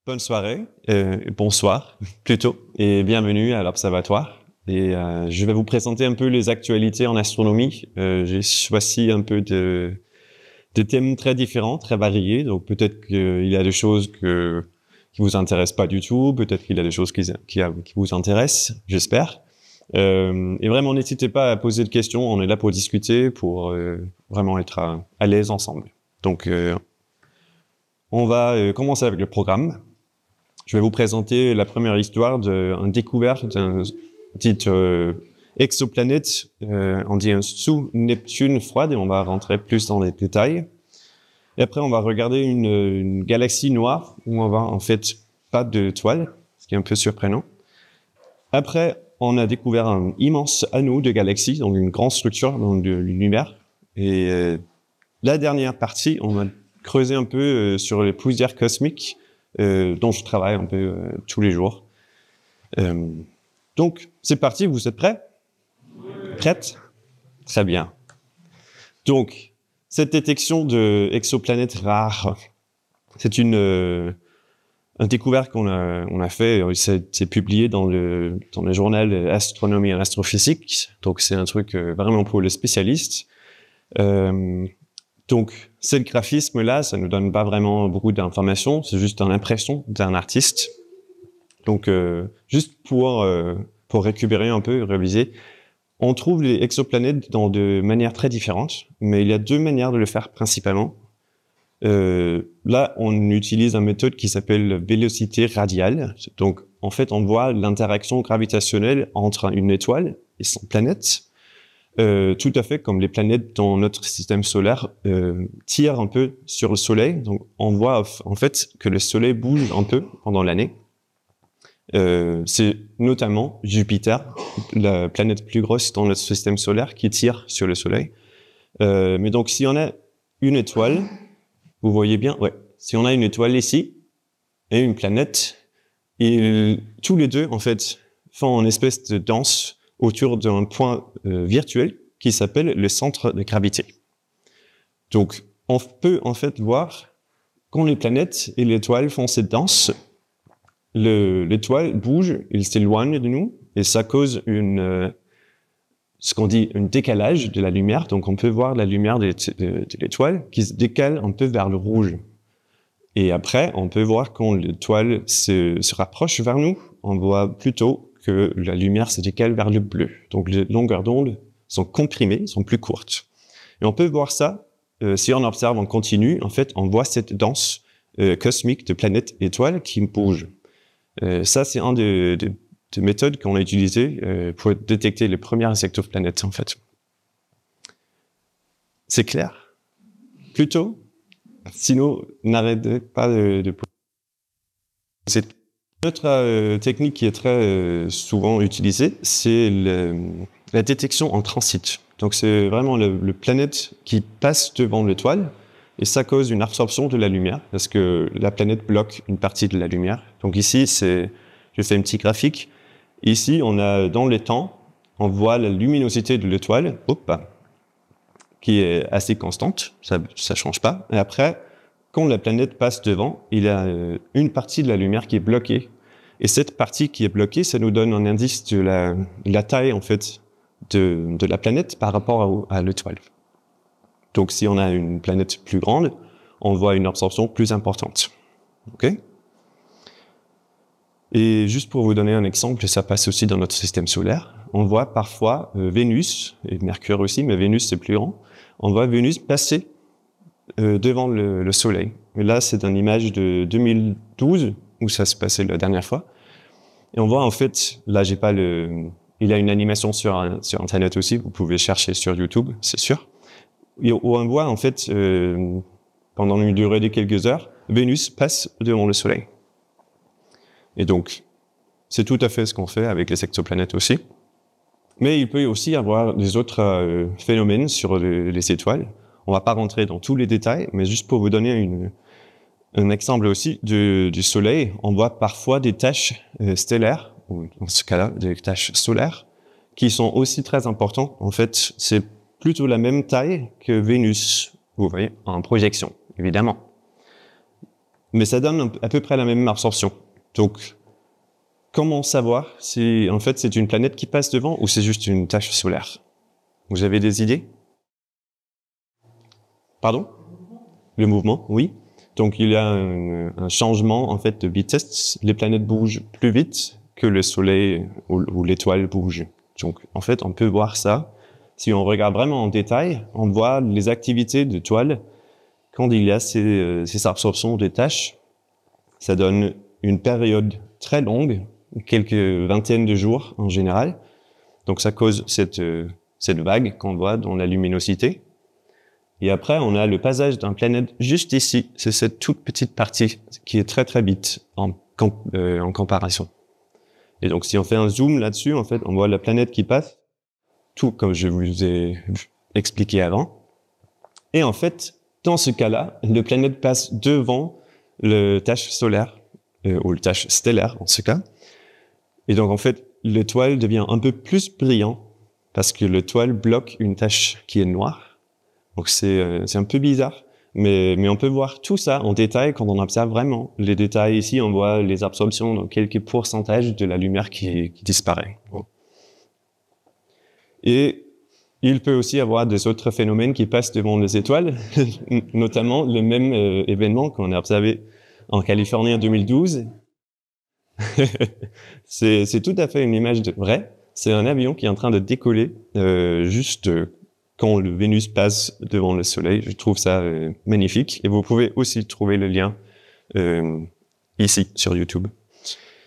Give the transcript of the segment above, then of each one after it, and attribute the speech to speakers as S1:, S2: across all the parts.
S1: Bonne soirée, bonsoir plutôt, et bienvenue à l'Observatoire. Et je vais vous présenter un peu les actualités en astronomie. J'ai choisi un peu de thèmes très différents, très variés. Donc peut-être qu'il y a des choses qui vous intéressent pas du tout, peut-être qu'il y a des choses qui vous intéressent, j'espère. Et vraiment, n'hésitez pas à poser de questions. On est là pour discuter, pour vraiment être à l'aise ensemble. Donc, on va commencer avec le programme. Je vais vous présenter la première histoire d'une découverte d'un petit exoplanète, on dit un sous-Neptune froide, et on va rentrer plus dans les détails. Et après, on va regarder une galaxie noire où on va en fait pas d'étoiles, ce qui est un peu surprenant. Après, on a découvert un immense anneau de galaxies, donc une grande structure dans l'univers. Et la dernière partie, on va creuser un peu sur les poussières cosmiques dont je travaille un peu tous les jours. Donc, c'est parti, vous êtes prêts? Prêtes? Très bien. Donc, cette détection de exoplanètes rares, c'est une découverte qu'on a fait, c'est publié dans le journal Astronomie et Astrophysique, donc c'est un truc vraiment pour les spécialistes. Donc, ce graphisme-là, ça nous donne pas vraiment beaucoup d'informations, c'est juste une impression d'un artiste. Donc, juste pour récupérer un peu, réviser, on trouve les exoplanètes de manières très différentes, mais il y a deux manières de le faire principalement. Là, on utilise une méthode qui s'appelle vélocité radiale. Donc, en fait, on voit l'interaction gravitationnelle entre une étoile et son planète. Tout à fait comme les planètes dans notre système solaire tirent un peu sur le Soleil. Donc, on voit en fait que le Soleil bouge un peu pendant l'année. C'est notamment Jupiter, la planète plus grosse dans notre système solaire, qui tire sur le Soleil. Mais donc, si on a une étoile, vous voyez bien, ouais. Si on a une étoile ici et une planète, tous les deux en fait font une espèce de danse autour d'un point virtuel qui s'appelle le centre de gravité. Donc, on peut en fait voir quand les planètes et l'étoile font cette danse, l'étoile bouge, il s'éloigne de nous, et ça cause ce qu'on dit un décalage de la lumière. Donc, on peut voir la lumière de l'étoile qui se décale un peu vers le rouge. Et après, on peut voir quand l'étoile se rapproche vers nous, on voit plutôt que la lumière se décale vers le bleu. Donc, les longueurs d'onde sont comprimées, sont plus courtes. Et on peut voir ça, si on observe en continu, en fait, on voit cette danse cosmique de planètes et étoiles qui bougent. Ça, c'est une des méthodes qu'on a utilisées pour détecter les premières exoplanètes, en fait. C'est clair? Plutôt? Sinon, n'arrêtez pas de... C'est une autre technique qui est très souvent utilisée, c'est la détection en transit. Donc, c'est vraiment le planète qui passe devant l'étoile, et ça cause une absorption de la lumière, parce que la planète bloque une partie de la lumière. Donc ici, je fais un petit graphique. Ici, on a dans le temps, on voit la luminosité de l'étoile, qui est assez constante, ça change pas. Et après, quand la planète passe devant, il y a une partie de la lumière qui est bloquée. Et cette partie qui est bloquée, ça nous donne un indice de la taille, en fait, de la planète par rapport à l'étoile. Donc, si on a une planète plus grande, on voit une absorption plus importante. OK? Et juste pour vous donner un exemple, ça passe aussi dans notre système solaire. On voit parfois Vénus, et Mercure aussi, mais Vénus c'est plus grand. On voit Vénus passer devant le Soleil. Et là, c'est une image de 2012, où ça se passait la dernière fois. Et on voit en fait, là j'ai pas il y a une animation sur Internet aussi, vous pouvez chercher sur YouTube, c'est sûr. Où on voit en fait, pendant une durée de quelques heures, Vénus passe devant le Soleil. Et donc, c'est tout à fait ce qu'on fait avec les exoplanètes aussi. Mais il peut aussi y avoir des autres phénomènes sur les étoiles. On va pas rentrer dans tous les détails, mais juste pour vous donner un exemple aussi du Soleil, on voit parfois des taches stellaires, ou dans ce cas-là, des taches solaires, qui sont aussi très importantes. En fait, c'est plutôt la même taille que Vénus, vous voyez, en projection, évidemment. mais ça donne à peu près la même absorption. Donc, comment savoir si, en fait, c'est une planète qui passe devant ou c'est juste une tache solaire? Vous avez des idées? Pardon? Le mouvement, oui. Donc, il y a un changement, en fait, de vitesse. Les planètes bougent plus vite que le Soleil ou l'étoile bouge. Donc, en fait, on peut voir ça. Si on regarde vraiment en détail, on voit les activités de toile quand il y a ces absorptions de tâches. Ça donne une période très longue, quelques vingtaines de jours en général. Donc, ça cause cette vague qu'on voit dans la luminosité. Et après, on a le passage d'une planète juste ici. C'est cette toute petite partie qui est très très vite en comparaison. Et donc, si on fait un zoom là-dessus, en fait, on voit la planète qui passe, tout comme je vous ai expliqué avant. Et en fait, dans ce cas-là, la planète passe devant le tache solaire, ou le tache stellaire en ce cas. Et donc, en fait, l'étoile devient un peu plus brillant parce que l'étoile bloque une tache qui est noire. Donc, c'est un peu bizarre. Mais on peut voir tout ça en détail quand on observe vraiment les détails. Ici, on voit les absorptions dans quelques pourcentages de la lumière qui disparaît. Et il peut aussi y avoir des autres phénomènes qui passent devant les étoiles, notamment le même événement qu'on a observé en Californie en 2012. C'est tout à fait une image vraie. C'est un avion qui est en train de décoller juste quand le Vénus passe devant le Soleil. Je trouve ça magnifique. Et vous pouvez aussi trouver le lien ici sur YouTube.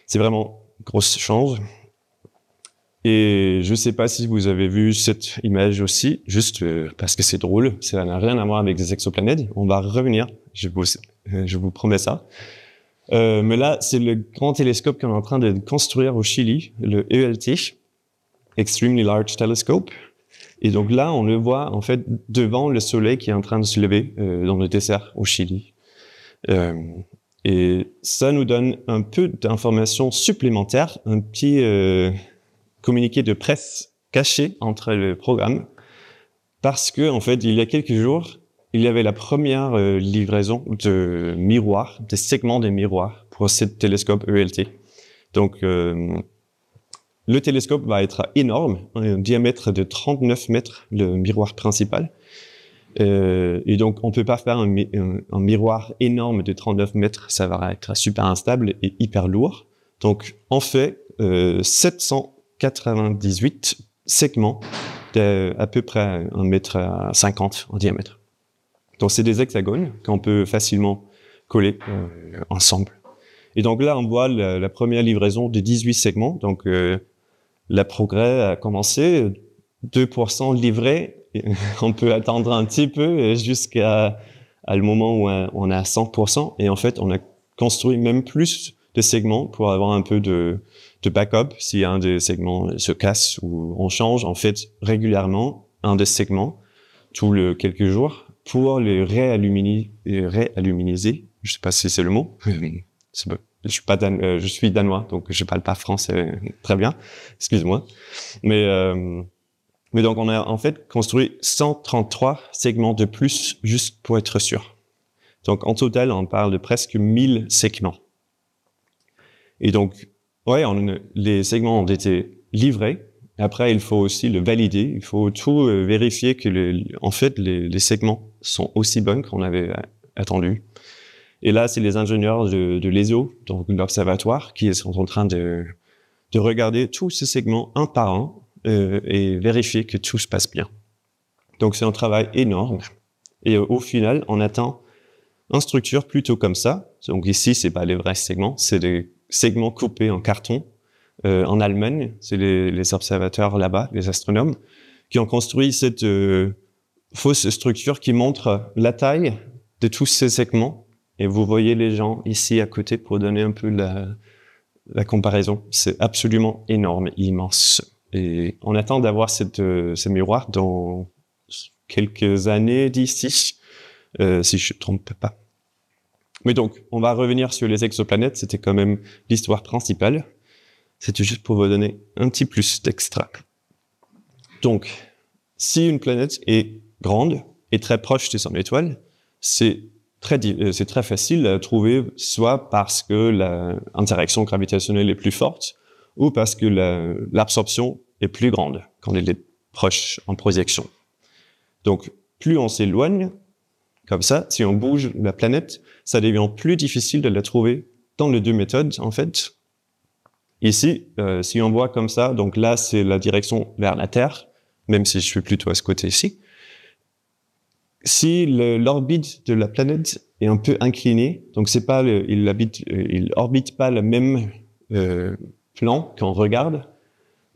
S1: C'est vraiment grosse chance. Et je sais pas si vous avez vu cette image aussi, juste parce que c'est drôle. Ça n'a rien à voir avec des exoplanètes. On va revenir. Je vous promets ça. Mais là, c'est le grand télescope qu'on est en train de construire au Chili, le ELT, Extremely Large Telescope. Et donc là, on le voit en fait devant le Soleil qui est en train de se lever dans le désert au Chili. Et ça nous donne un peu d'informations supplémentaires, un petit communiqué de presse caché entre le programme, parce que en fait, il y a quelques jours, il y avait la première livraison de miroirs, des segments des miroirs pour ce télescope ELT. Donc, le télescope va être énorme, un diamètre de 39 mètres, le miroir principal. Et donc, on peut pas faire un miroir énorme de 39 mètres, ça va être super instable et hyper lourd. Donc, on fait 798 segments d'à peu près 1,50 m en diamètre. Donc, c'est des hexagones qu'on peut facilement coller ensemble. Et donc là, on voit la première livraison de 18 segments. Donc, le progrès a commencé, 2% livrés. On peut attendre un petit peu jusqu'à le moment où on est à 100%. Et en fait, on a construit même plus de segments pour avoir un peu de backup. Si un des segments se casse ou on change, en fait, régulièrement, un des segments, tous les quelques jours, pour les réaluminiser. Je sais pas si c'est le mot. Je suis danois, donc je parle pas français très bien. Excuse-moi. Mais donc on a en fait construit 133 segments de plus juste pour être sûr. Donc en total, on parle de presque 1000 segments. Et donc, ouais, les segments ont été livrés. Après, il faut aussi le valider. Il faut tout vérifier que les segments sont aussi bons qu'on avait attendu. Et là, c'est les ingénieurs de l'ESO, donc l'observatoire, qui sont en train de regarder tous ces segments un par un et vérifier que tout se passe bien. Donc, c'est un travail énorme. Et au final, on atteint une structure plutôt comme ça. Donc ici, c'est pas les vrais segments, c'est des segments coupés en carton. En Allemagne, c'est les observateurs là-bas, les astronomes, qui ont construit cette fausse structure qui montre la taille de tous ces segments. Et vous voyez les gens ici à côté pour donner un peu la comparaison. C'est absolument énorme, immense. Et on attend d'avoir ce miroir dans quelques années d'ici, si je ne trompe pas. Mais donc, on va revenir sur les exoplanètes. C'était quand même l'histoire principale. C'était juste pour vous donner un petit plus d'extra. Donc, si une planète est grande et très proche de son étoile, c'est c'est très facile à trouver, soit parce que l'interaction gravitationnelle est plus forte, ou parce que l'absorption est plus grande quand elle est proche en projection. Donc, plus on s'éloigne, comme ça, si on bouge la planète, ça devient plus difficile de la trouver dans les deux méthodes, en fait. Ici, si on voit comme ça, donc là, c'est la direction vers la Terre, même si je suis plutôt à ce côté-ci. Si l'orbite de la planète est un peu inclinée, donc c'est pas il orbite pas le même plan qu'on regarde.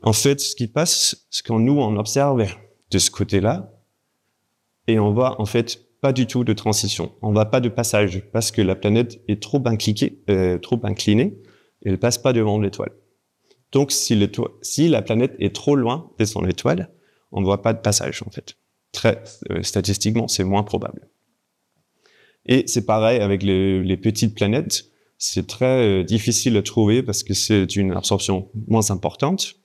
S1: En fait, ce qui passe, c'est quand nous on observe de ce côté-là, et on voit en fait pas du tout de transition. On voit pas de passage parce que la planète est trop inclinée, et elle passe pas devant l'étoile. Donc si la planète est trop loin de son étoile, on voit pas de passage en fait. Statistiquement, c'est moins probable. Et c'est pareil avec les petites planètes. C'est très difficile à trouver parce que c'est une absorption moins importante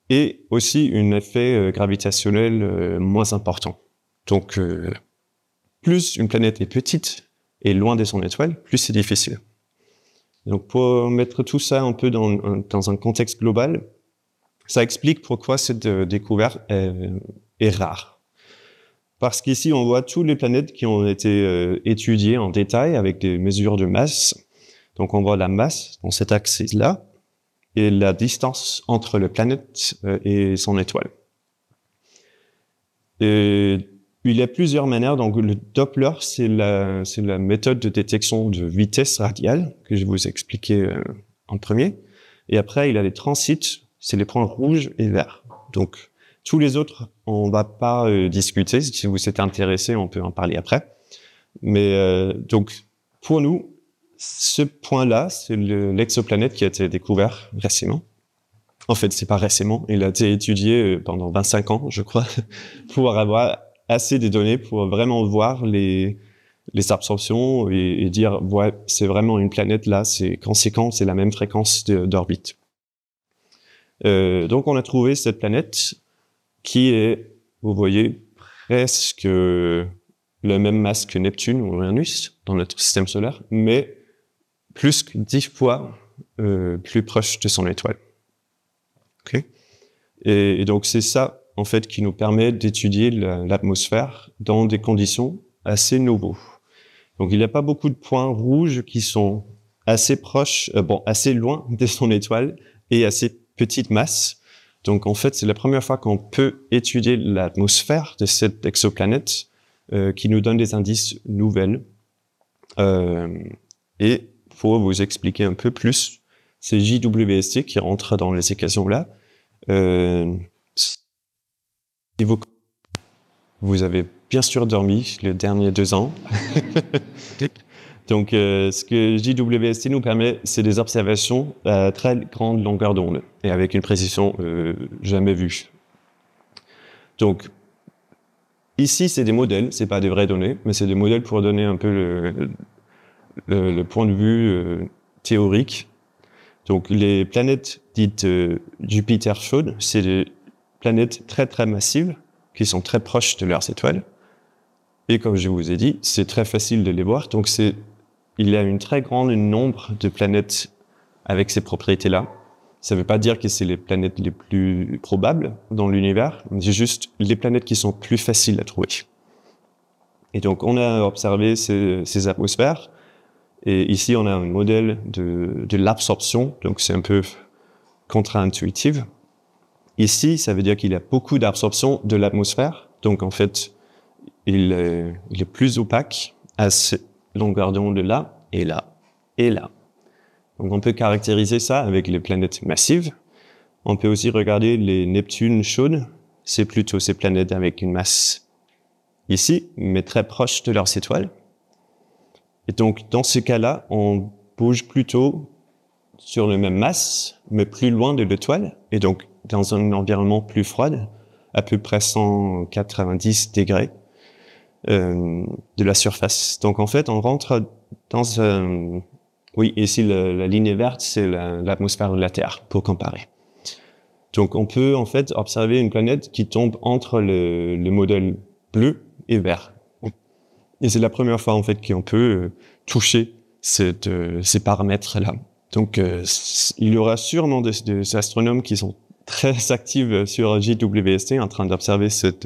S1: et aussi un effet gravitationnel moins important. Donc, plus une planète est petite et loin de son étoile, plus c'est difficile. Donc, pour mettre tout ça un peu dans un contexte global, ça explique pourquoi cette découverte est rare. Parce qu'ici, on voit toutes les planètes qui ont été étudiées en détail avec des mesures de masse. Donc, on voit la masse dans cet axe-là et la distance entre la planète et son étoile. Et il y a plusieurs manières. Donc, le Doppler, c'est la méthode de détection de vitesse radiale que je vous ai expliqué en premier. Et après, il y a les transits, c'est les points rouges et verts. Donc, tous les autres, on va pas discuter. Si vous êtes intéressé, on peut en parler après. Mais donc, pour nous, ce point-là, c'est l'exoplanète qui a été découvert récemment. En fait, c'est pas récemment. Il a été étudié pendant 25 ans, je crois, pour avoir assez de données pour vraiment voir les absorptions et dire, ouais, c'est vraiment une planète là, c'est conséquent, c'est la même fréquence d'orbite. Donc, on a trouvé cette planète qui est, vous voyez, presque le même masse que Neptune ou Uranus dans notre système solaire, mais plus que 10 fois plus proche de son étoile. Okay. Et donc c'est ça, en fait, qui nous permet d'étudier l'atmosphère dans des conditions assez nouvelles. Donc il n'y a pas beaucoup de points rouges qui sont assez proches, assez loin de son étoile et assez petite masse. Donc, en fait, c'est la première fois qu'on peut étudier l'atmosphère de cette exoplanète qui nous donne des indices nouvelles. Et pour vous expliquer un peu plus, c'est JWST qui rentre dans les équations-là. Vous avez bien sûr dormi les derniers 2 ans. Donc, ce que JWST nous permet, c'est des observations à très grande longueur d'onde et avec une précision jamais vue. Donc, ici, c'est des modèles, c'est pas des vraies données, mais c'est des modèles pour donner un peu le point de vue théorique. Donc, les planètes dites Jupiter chaudes, c'est des planètes très très massives qui sont très proches de leurs étoiles. Et comme je vous ai dit, c'est très facile de les voir. Donc, il y a une très grande nombre de planètes avec ces propriétés-là. Ça ne veut pas dire que c'est les planètes les plus probables dans l'univers, mais c'est juste les planètes qui sont plus faciles à trouver. Et donc, on a observé ces atmosphères. Et ici, on a un modèle de l'absorption. Donc, c'est un peu contre-intuitif. Ici, ça veut dire qu'il y a beaucoup d'absorption de l'atmosphère. Donc, en fait, il est plus opaque à cette longueur d'onde là, et là, et là. Donc, on peut caractériser ça avec les planètes massives. On peut aussi regarder les Neptunes chaudes. C'est plutôt ces planètes avec une masse ici, mais très proche de leurs étoiles. Et donc, dans ce cas-là, on bouge plutôt sur la même masse, mais plus loin de l'étoile, et donc dans un environnement plus froid, à peu près 190 degrés de la surface. Donc, en fait, on rentre dans un... Oui, ici, la ligne verte, c'est l'atmosphère de la Terre, pour comparer. Donc, on peut, en fait, observer une planète qui tombe entre le modèle bleu et vert. Et c'est la première fois, en fait, qu'on peut toucher ces paramètres-là. Donc, il y aura sûrement des astronomes qui sont très actifs sur JWST en train d'observer cette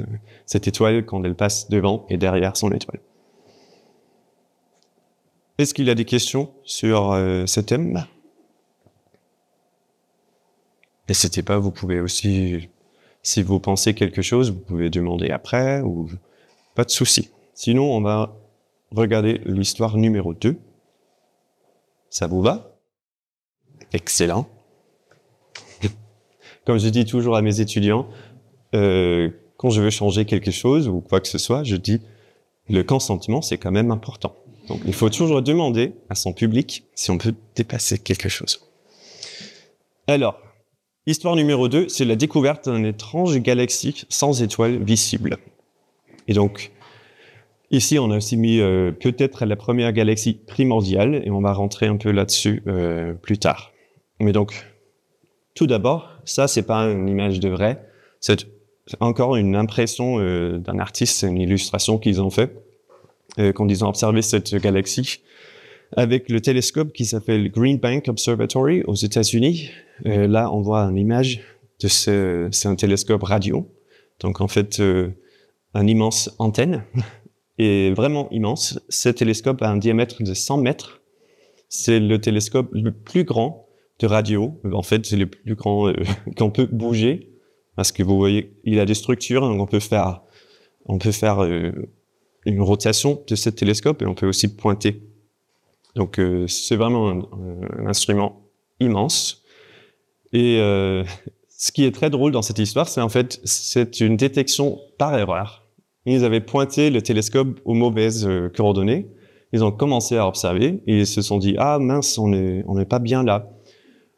S1: étoile quand elle passe devant et derrière son étoile. Est-ce qu'il y a des questions sur ce thème? N'hésitez pas, vous pouvez aussi, si vous pensez quelque chose, vous pouvez demander après, ou pas de souci. Sinon, on va regarder l'histoire numéro 2. Ça vous va? Excellent. Comme je dis toujours à mes étudiants, quand je veux changer quelque chose ou quoi que ce soit, je dis le consentement, c'est quand même important. Donc, il faut toujours demander à son public si on peut dépasser quelque chose. Alors, histoire numéro 2, c'est la découverte d'une étrange galaxie sans étoiles visibles. Et donc, ici, on a aussi mis peut-être la première galaxie primordiale, et on va rentrer un peu là-dessus plus tard. Mais donc, tout d'abord, ça, c'est pas une image de vrai, c'est encore une impression d'un artiste, une illustration qu'ils ont fait quand ils ont observé cette galaxie avec le télescope qui s'appelle Green Bank Observatory aux États-Unis. Là, on voit une image de c'est un télescope radio, donc en fait, une immense antenne, et vraiment immense. Ce télescope a un diamètre de 100 mètres. C'est le télescope le plus grand de radio. En fait, c'est le plus grand qu'on peut bouger, parce que vous voyez, il a des structures, donc on peut faire une rotation de ce télescope et on peut aussi pointer. Donc, c'est vraiment un instrument immense. Et ce qui est très drôle dans cette histoire, c'est en fait, c'est une détection par erreur. Ils avaient pointé le télescope aux mauvaises coordonnées. Ils ont commencé à observer et ils se sont dit « Ah mince, on n'est pas bien là ».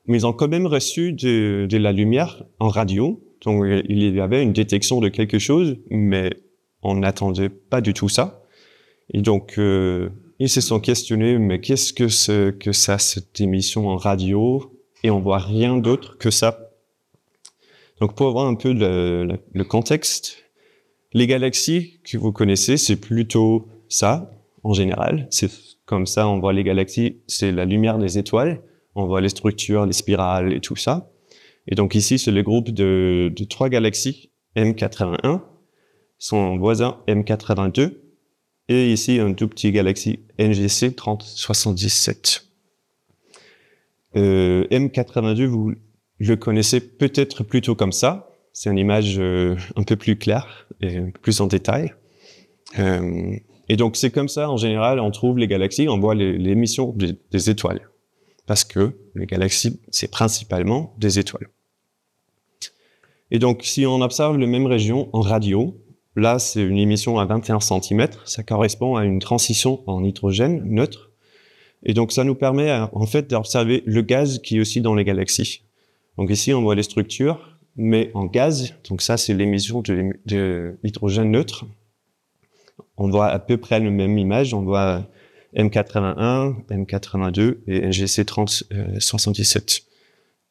S1: Mais ils ont quand même reçu de la lumière en radio. Donc, il y avait une détection de quelque chose, mais on n'attendait pas du tout ça. Et donc, ils se sont questionnés, mais qu'est-ce que ça, cette émission en radio? Et on voit rien d'autre que ça. Donc, pour avoir un peu le contexte, les galaxies que vous connaissez, c'est plutôt ça, en général. C'est comme ça, on voit les galaxies, c'est la lumière des étoiles. On voit les structures, les spirales et tout ça. Et donc ici, c'est le groupe de 3 galaxies, M81, son voisin M82, et ici, un tout petit galaxie NGC 3077. M82, vous le connaissez peut-être plutôt comme ça. C'est une image un peu plus claire et plus en détail. Et donc, c'est comme ça, en général, on trouve les galaxies, on voit l'émission des étoiles. Parce que les galaxies, c'est principalement des étoiles. Et donc, si on observe la même région en radio, là, c'est une émission à 21 cm, ça correspond à une transition en hydrogène neutre. Et donc, ça nous permet, en fait, d'observer le gaz qui est aussi dans les galaxies. Donc ici, on voit les structures, mais en gaz. Donc ça, c'est l'émission de l'hydrogène neutre. On voit à peu près la même image. On voit M81, M82 et NGC 3077.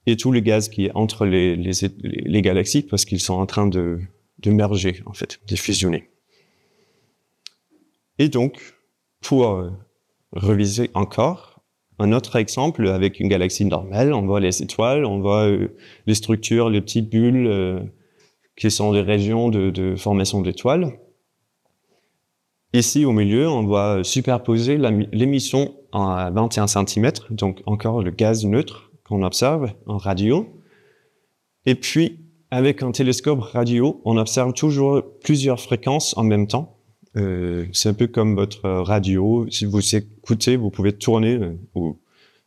S1: Et tout le gaz qui est entre les galaxies, parce qu'ils sont en train de merger, en fait, de fusionner. Et donc, pour reviser encore, un autre exemple avec une galaxie normale, on voit les étoiles, on voit les structures, les petites bulles qui sont des régions de formation d'étoiles. Ici, au milieu, on voit superposer l'émission à 21 cm, donc encore le gaz neutre qu'on observe en radio. Et puis, avec un télescope radio, on observe toujours plusieurs fréquences en même temps. C'est un peu comme votre radio. Si vous écoutez, vous pouvez tourner ou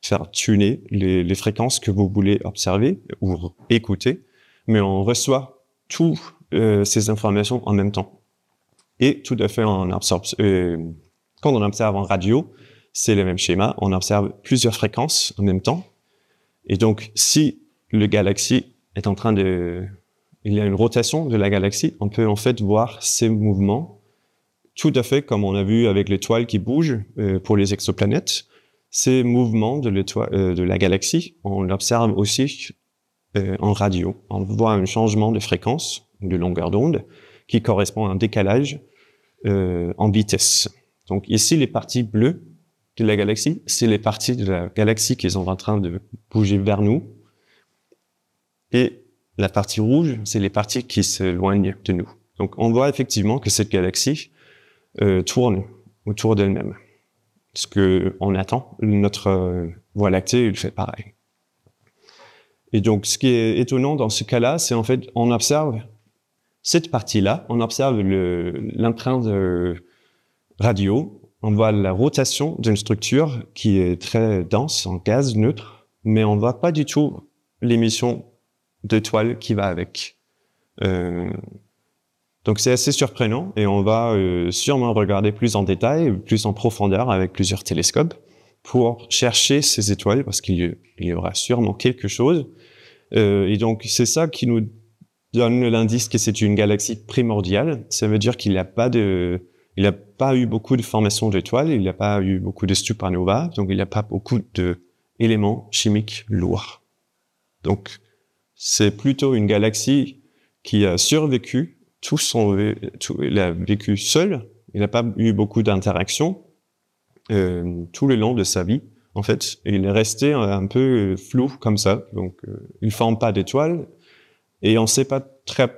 S1: faire tuner les fréquences que vous voulez observer ou écouter. Mais on reçoit toutes ces informations en même temps. Et tout à fait, quand on observe en radio, c'est le même schéma. On observe plusieurs fréquences en même temps. Et donc, si le galaxie est en train il y a une rotation de la galaxie, on peut en fait voir ces mouvements tout à fait comme on a vu avec l'étoile qui bouge pour les exoplanètes. Ces mouvements de la galaxie, on l'observe aussi en radio. On voit un changement de fréquence, de longueur d'onde, qui correspond à un décalage en vitesse. Donc ici, les parties bleues de la galaxie, c'est les parties de la galaxie qui sont en train de bouger vers nous. Et la partie rouge, c'est les parties qui s'éloignent de nous. Donc on voit effectivement que cette galaxie tourne autour d'elle-même. Ce que on attend, notre Voie lactée, il fait pareil. Et donc, ce qui est étonnant dans ce cas-là, c'est en fait, on observe cette partie-là, on observe l'empreinte radio, on voit la rotation d'une structure qui est très dense, en gaz neutre, mais on voit pas du tout l'émission d'étoiles qui va avec. Donc c'est assez surprenant et on va sûrement regarder plus en détail, plus en profondeur avec plusieurs télescopes pour chercher ces étoiles parce qu'il y aura sûrement quelque chose. Et donc c'est ça qui nous donne l'indice que c'est une galaxie primordiale. Ça veut dire qu'il n'a pas eu beaucoup de formation d'étoiles, il n'a pas eu beaucoup de supernovas, donc il n'y a pas beaucoup d'éléments chimiques lourds. Donc c'est plutôt une galaxie qui a survécu. Il a vécu seul, il n'a pas eu beaucoup d'interactions tout le long de sa vie. En fait, il est resté un peu flou comme ça, donc il forme pas d'étoiles et on sait pas très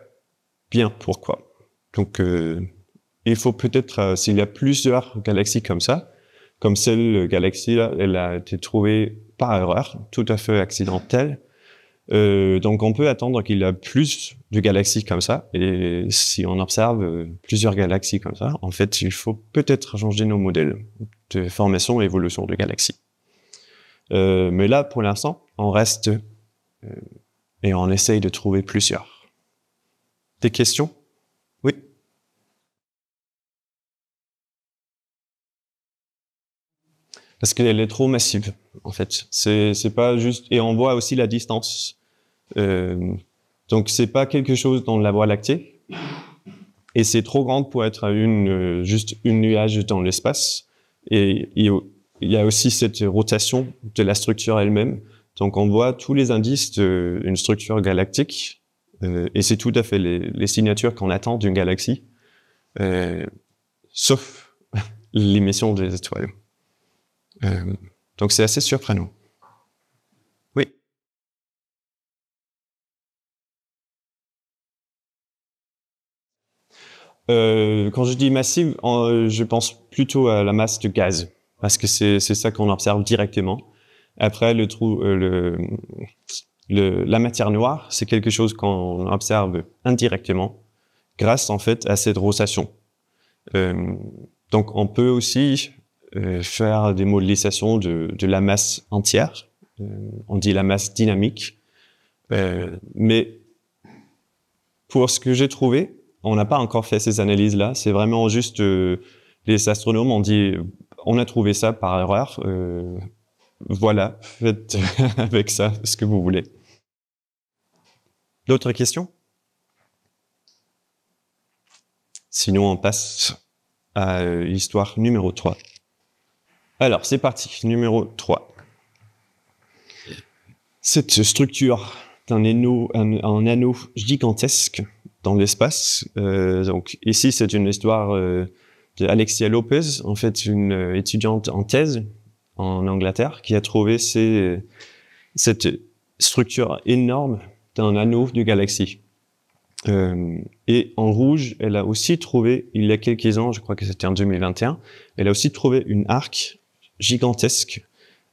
S1: bien pourquoi. Donc il faut peut-être s'il y a plusieurs galaxies comme ça, comme cette galaxie-là, elle a été trouvée par erreur, tout à fait accidentelle. Donc on peut attendre qu'il y a plus de galaxies comme ça, et si on observe plusieurs galaxies comme ça, en fait, il faut peut-être changer nos modèles de formation et évolution de galaxies. Mais là, pour l'instant, on reste et on essaye de trouver plusieurs. Des questions? Oui? Parce qu'elle est trop massive, en fait. C'est pas juste... Et on voit aussi la distance. Donc, c'est pas quelque chose dans la Voie lactée. Et c'est trop grand pour être juste une nuage dans l'espace. Et il y a aussi cette rotation de la structure elle-même. Donc, on voit tous les indices d'une structure galactique. Et c'est tout à fait les signatures qu'on attend d'une galaxie. Sauf l'émission des étoiles. Donc c'est assez surprenant. Oui. Quand je dis massive, je pense plutôt à la masse de gaz, parce que c'est ça qu'on observe directement. Après, la matière noire, c'est quelque chose qu'on observe indirectement, grâce en fait à cette rotation. Donc on peut aussi faire des modélisations de la masse entière. On dit la masse dynamique. Mais pour ce que j'ai trouvé, on n'a pas encore fait ces analyses-là. C'est vraiment juste les astronomes ont dit on a trouvé ça par erreur. Voilà, faites avec ça ce que vous voulez. D'autres questions? Sinon, on passe à l'histoire numéro 3. Alors, c'est parti, numéro 3. Cette structure d'un un anneau gigantesque dans l'espace. Donc ici, c'est une histoire de Alexia Lopez, en fait une étudiante en thèse en Angleterre, qui a trouvé cette structure énorme d'un anneau de galaxie. Et en rouge, elle a aussi trouvé, il y a quelques ans, je crois que c'était en 2021, elle a aussi trouvé une arc gigantesque.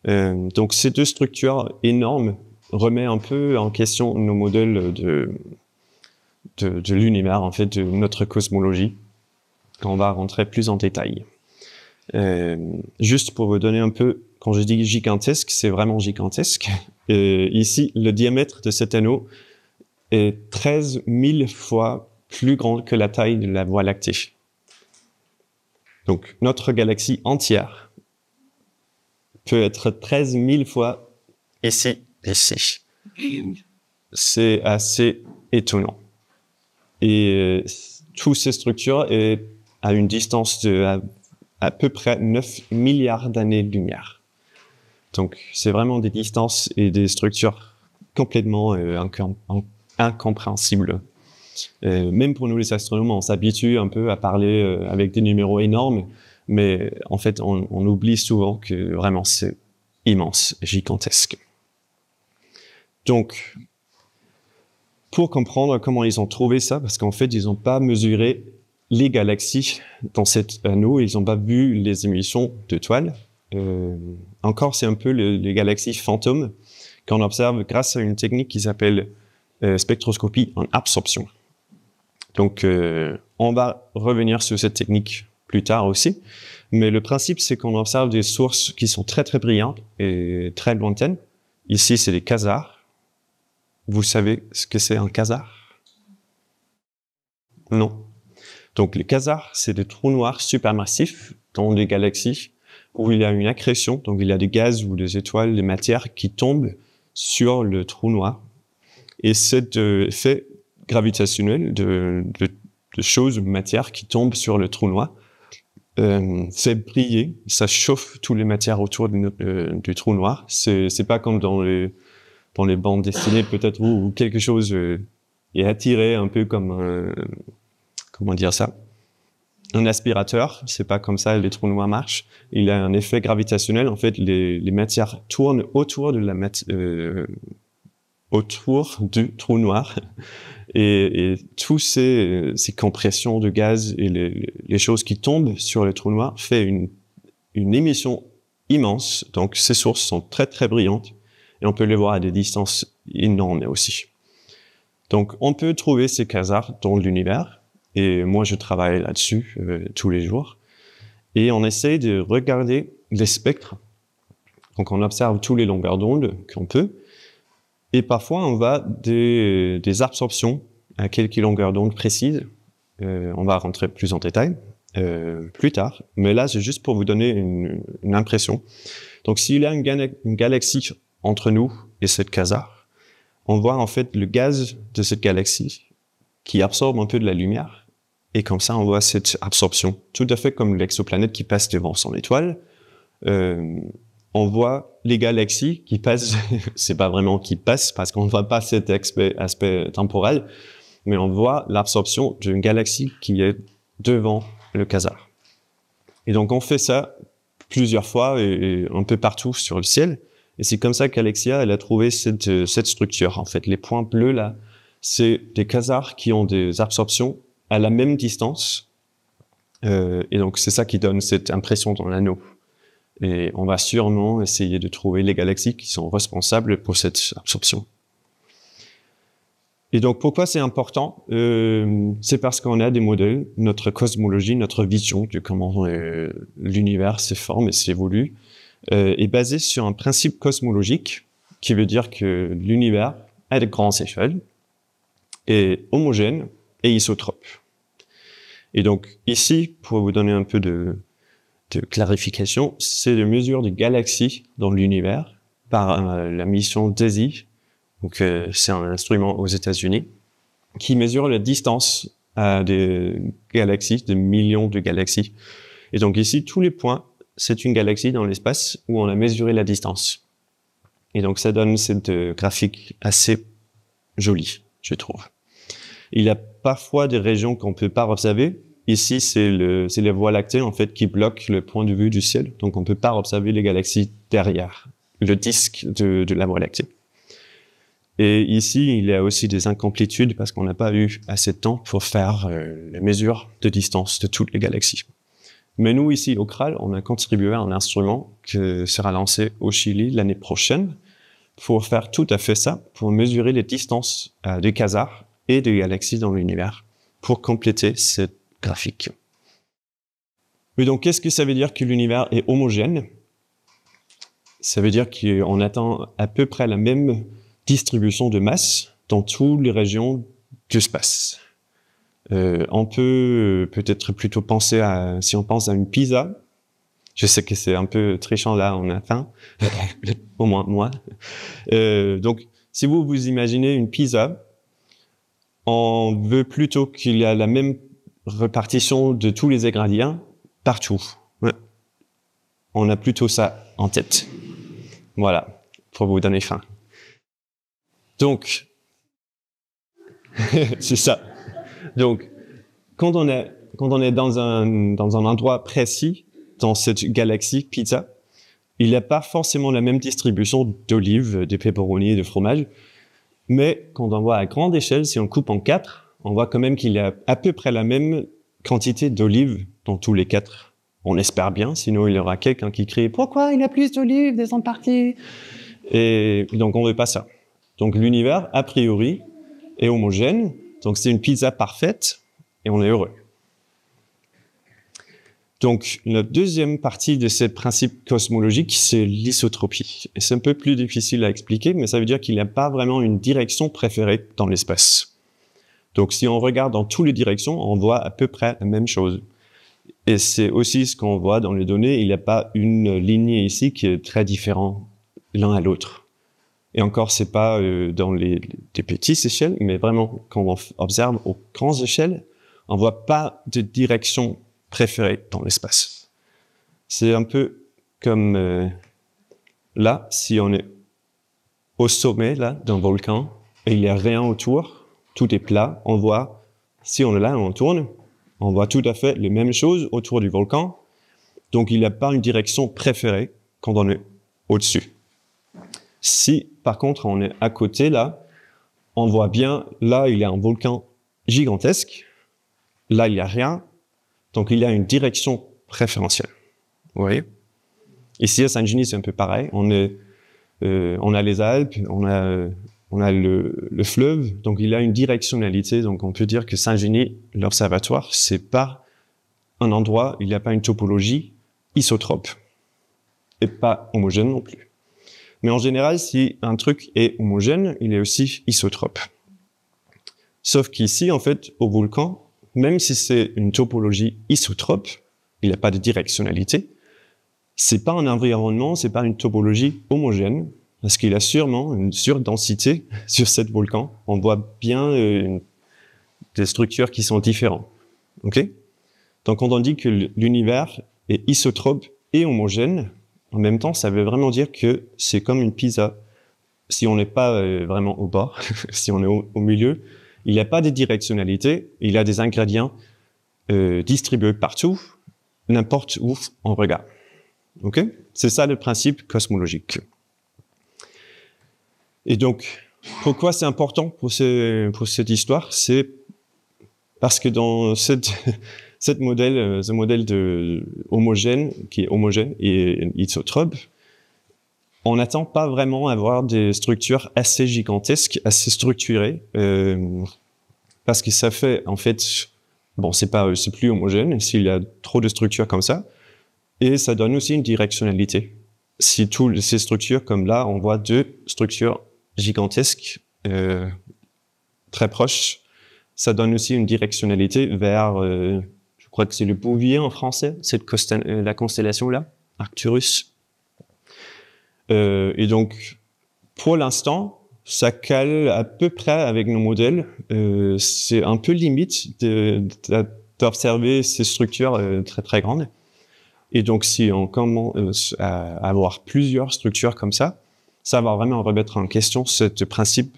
S1: Donc ces deux structures énormes remet un peu en question nos modèles de l'univers, en fait, de notre cosmologie. On va rentrer plus en détail. Juste pour vous donner un peu, quand je dis gigantesque, c'est vraiment gigantesque. Ici, le diamètre de cet anneau est 13 000 fois plus grand que la taille de la Voie lactée. Donc, notre galaxie entière peut être 13 000 fois ici. C'est assez étonnant. Et toutes ces structures est à une distance de à peu près 9 milliards d'années-lumière. Donc, c'est vraiment des distances et des structures complètement incompréhensibles. Même pour nous les astronomes, on s'habitue un peu à parler avec des numéros énormes, Mais en fait, on oublie souvent que vraiment c'est immense, gigantesque. Donc, pour comprendre comment ils ont trouvé ça, parce qu'en fait, ils n'ont pas mesuré les galaxies dans cet anneau, ils n'ont pas vu les émissions d'étoiles. Encore, c'est un peu les galaxies fantômes qu'on observe grâce à une technique qui s'appelle spectroscopie en absorption. Donc, on va revenir sur cette technique plus tard aussi. Mais le principe, c'est qu'on observe des sources qui sont très, très brillantes et très lointaines. Ici, c'est les quasars. Vous savez ce que c'est un quasar? Non. Donc, les quasars, c'est des trous noirs supermassifs dans des galaxies où il y a une accrétion. Donc, il y a des gaz ou des étoiles, des matières qui tombent sur le trou noir. Et cet effet gravitationnel de choses, de matières qui tombent sur le trou noir, fait briller, ça chauffe toutes les matières autour du trou noir. C'est pas comme dans les bandes dessinées peut-être où quelque chose est attiré un peu comme comment dire ça, un aspirateur. C'est pas comme ça les trous noirs marchent. Il a un effet gravitationnel. En fait, les matières tournent autour autour du trou noir. Et tous ces compressions de gaz et les choses qui tombent sur le trou noir fait une émission immense. Donc, ces sources sont très, très brillantes et on peut les voir à des distances énormes aussi. Donc, on peut trouver ces quasars dans l'univers et moi, je travaille là-dessus tous les jours. Et on essaie de regarder les spectres. Donc, on observe toutes les longueurs d'onde qu'on peut. Et parfois, on va des absorptions à quelques longueurs d'onde précises. On va rentrer plus en détail plus tard. Mais là, c'est juste pour vous donner une impression. Donc, s'il y a une galaxie entre nous et cette quasar, on voit en fait le gaz de cette galaxie qui absorbe un peu de la lumière. Et comme ça, on voit cette absorption. Tout à fait comme l'exoplanète qui passe devant son étoile. On voit les galaxies qui passent, c'est pas vraiment qui passent parce qu'on ne voit pas cet aspect temporel, mais on voit l'absorption d'une galaxie qui est devant le quasar. Et donc on fait ça plusieurs fois et un peu partout sur le ciel. Et c'est comme ça qu'Alexia, elle a trouvé cette structure. En fait, les points bleus là, c'est des quasars qui ont des absorptions à la même distance. Et donc c'est ça qui donne cette impression dans l'anneau. Et on va sûrement essayer de trouver les galaxies qui sont responsables pour cette absorption. Et donc, pourquoi c'est important? C'est parce qu'on a des modèles, notre cosmologie, notre vision de comment l'univers se forme et s'évolue, est basée sur un principe cosmologique qui veut dire que l'univers a de grandes échelles, est homogène et isotrope. Et donc, ici, pour vous donner un peu de clarification, c'est des mesures de galaxies dans l'univers par la mission DESI. Donc, c'est un instrument aux États-Unis qui mesure la distance à des galaxies, des millions de galaxies. Et donc ici, tous les points, c'est une galaxie dans l'espace où on a mesuré la distance. Et donc ça donne cette graphique assez jolie, je trouve. Il y a parfois des régions qu'on peut pas observer. Ici, c'est les voies lactées en fait qui bloquent le point de vue du ciel, donc on peut pas observer les galaxies derrière le disque de la voie lactée. Et ici, il y a aussi des incomplétudes parce qu'on n'a pas eu assez de temps pour faire les mesures de distance de toutes les galaxies. Mais nous, ici au CRAL, on a contribué à un instrument qui sera lancé au Chili l'année prochaine pour faire tout à fait ça, pour mesurer les distances des quasars et des galaxies dans l'univers, pour compléter cette graphique. Mais donc, qu'est-ce que ça veut dire que l'univers est homogène? Ça veut dire qu'on atteint à peu près la même distribution de masse dans toutes les régions de l'espace. On peut peut-être plutôt penser si on pense à une pizza, je sais que c'est un peu trichant là, on a faim, au moins moi. Donc, si vous imaginez une pizza, on veut plutôt qu'il y ait la même répartition de tous les ingrédients partout. Ouais. On a plutôt ça en tête. Voilà, pour vous donner faim. Donc, c'est ça. Donc, quand on est dans un endroit précis, dans cette galaxie pizza, il n'y a pas forcément la même distribution d'olives, de pepperoni et de fromage. Mais quand on voit à grande échelle, si on coupe en 4, on voit quand même qu'il y a à peu près la même quantité d'olives dans tous les 4. On espère bien, sinon il y aura quelqu'un qui crie « Pourquoi il y a plus d'olives des autres parties ?» Et donc on veut pas ça. Donc l'univers, a priori, est homogène. Donc c'est une pizza parfaite et on est heureux. Donc, la deuxième partie de ce principe cosmologique, c'est l'isotropie. Et c'est un peu plus difficile à expliquer, mais ça veut dire qu'il n'y a pas vraiment une direction préférée dans l'espace. Donc, si on regarde dans toutes les directions, on voit à peu près la même chose. Et c'est aussi ce qu'on voit dans les données. Il n'y a pas une lignée ici qui est très différente l'un à l'autre. Et encore, c'est pas dans des petites échelles, mais vraiment, quand on observe aux grandes échelles, on voit pas de direction préféré dans l'espace. C'est un peu comme là, si on est au sommet là d'un volcan et il n'y a rien autour, tout est plat, on voit, si on est là et on tourne, on voit tout à fait les mêmes choses autour du volcan, donc il n'y a pas une direction préférée quand on est au-dessus. Si par contre on est à côté là, on voit bien, là il y a un volcan gigantesque, là il n'y a rien, donc, il y a une direction préférentielle. Vous voyez? Ici, à Saint-Genis, c'est un peu pareil. On a les Alpes, on a le fleuve, donc il y a une directionnalité. Donc, on peut dire que Saint-Genis, l'observatoire, c'est pas un endroit, il n'y a pas une topologie isotrope. Et pas homogène non plus. Mais en général, si un truc est homogène, il est aussi isotrope. Sauf qu'ici, en fait, au volcan, même si c'est une topologie isotrope, il n'y a pas de directionnalité, c'est pas un environnement, c'est pas une topologie homogène, parce qu'il y a sûrement une surdensité sur cet volcan. On voit bien des structures qui sont différentes. Ok? Donc quand on dit que l'univers est isotrope et homogène, en même temps, ça veut vraiment dire que c'est comme une pizza. Si on n'est pas vraiment au bas, si on est au milieu, il n'y a pas de directionnalité, il y a des ingrédients distribués partout, n'importe où on regarde. Ok? C'est ça le principe cosmologique. Et donc, pourquoi c'est important pour cette histoire? C'est parce que dans ce modèle de homogène, qui est homogène et isotrope, on n'attend pas vraiment à avoir des structures assez gigantesques, assez structurées, parce que ça fait, en fait, bon, c'est plus homogène s'il y a trop de structures comme ça, et ça donne aussi une directionnalité. Si toutes ces structures, comme là, on voit deux structures gigantesques, très proches, ça donne aussi une directionnalité vers, je crois que c'est le Bouvier en français, la constellation-là, Arcturus. Et donc, pour l'instant, ça cale à peu près avec nos modèles. C'est un peu limite d'observer ces structures très très grandes. Et donc, si on commence à avoir plusieurs structures comme ça va vraiment remettre en question ce principe